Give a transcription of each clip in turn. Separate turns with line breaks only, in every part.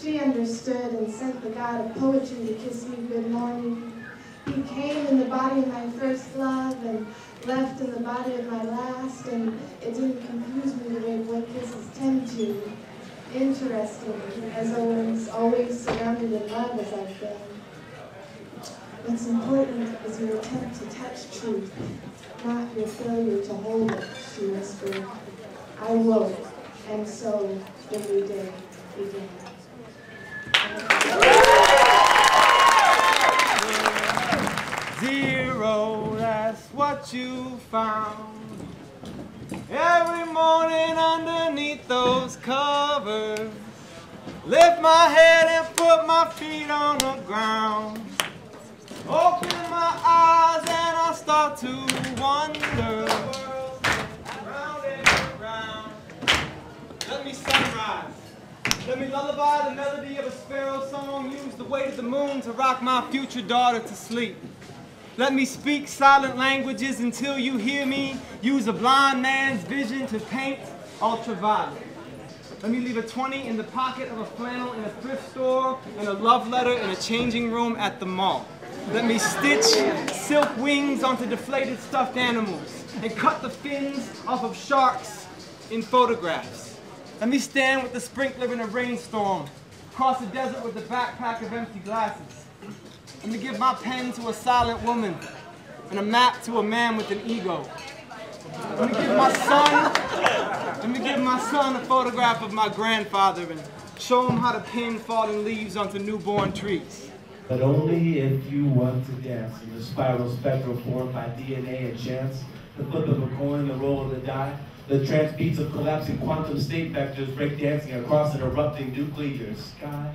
She understood and sent the god of poetry to kiss me good morning. He came in the body of my first love and left in the body of my last, and it didn't confuse me the way boy kisses tend to. Interesting, as always surrounded in love as I've been. What's important is your attempt to touch truth, not your failure to hold it, she whispered. I woke, and so the new day began.
Zero, that's what you found. Every morning underneath those covers, lift my head and put my feet on the ground. Open my eyes and I start to wonder. Round and round. Let me sunrise. Let me lullaby the melody of a sparrow song. Use the weight of the moon to rock my future daughter to sleep. Let me speak silent languages until you hear me. Use a blind man's vision to paint ultraviolet. Let me leave a 20 in the pocket of a flannel in a thrift store and a love letter in a changing room at the mall. Let me stitch silk wings onto deflated stuffed animals and cut the fins off of sharks in photographs. Let me stand with the sprinkler in a rainstorm, cross the desert with a backpack of empty glasses. Let me give my pen to a silent woman and a map to a man with an ego. Let me give my son a photograph of my grandfather and show him how to pin fallen leaves onto newborn trees.
But only if you want to dance in the spiral spectral formed by DNA and chance, the flip of a coin, the roll of the die, the trance beats of collapsing quantum state vectors breakdancing across an erupting nuclear sky,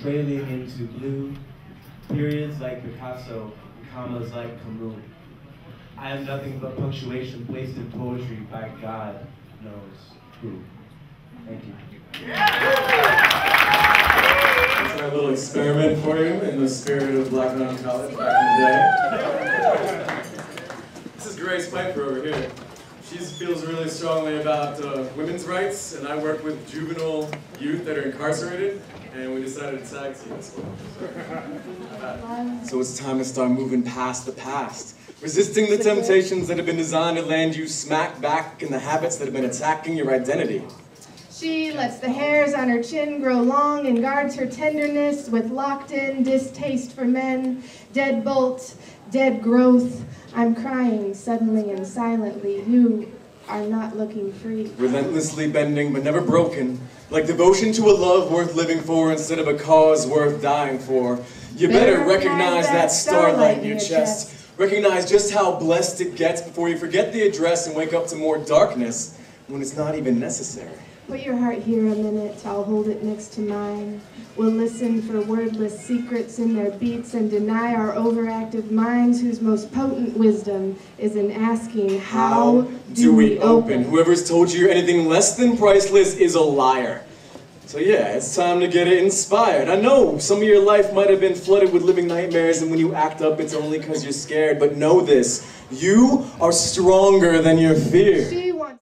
trailing into blue, periods like Picasso, commas like Camus. I am nothing but punctuation placed in poetry by God knows who. Thank you.
Let's try a little experiment for you in the spirit of Black Mountain College back in the day. This is Grace Piper over here. She feels really strongly about women's rights, and I work with juvenile youth that are incarcerated, and we decided to tag team this one. So it's time to start moving past the past, resisting the temptations that have been designed to land you smack back in the habits that have been attacking your identity.
She lets the hairs on her chin grow long and guards her tenderness with locked-in distaste for men. Deadbolt, dead growth. I'm crying suddenly and silently. You are not looking free.
Relentlessly bending but never broken, like devotion to a love worth living for instead of a cause worth dying for. You better recognize that starlight in your chest. Recognize just how blessed it gets before you forget the address and wake up to more darkness when it's not even necessary.
Put your heart here a minute, I'll hold it next to mine. We'll listen for wordless secrets in their beats and deny our overactive minds whose most potent wisdom is in asking, how do we open?
Whoever's told you you're anything less than priceless is a liar. So yeah, it's time to get it inspired. I know some of your life might have been flooded with living nightmares, and when you act up, it's only because you're scared. But know this, you are stronger than your fear.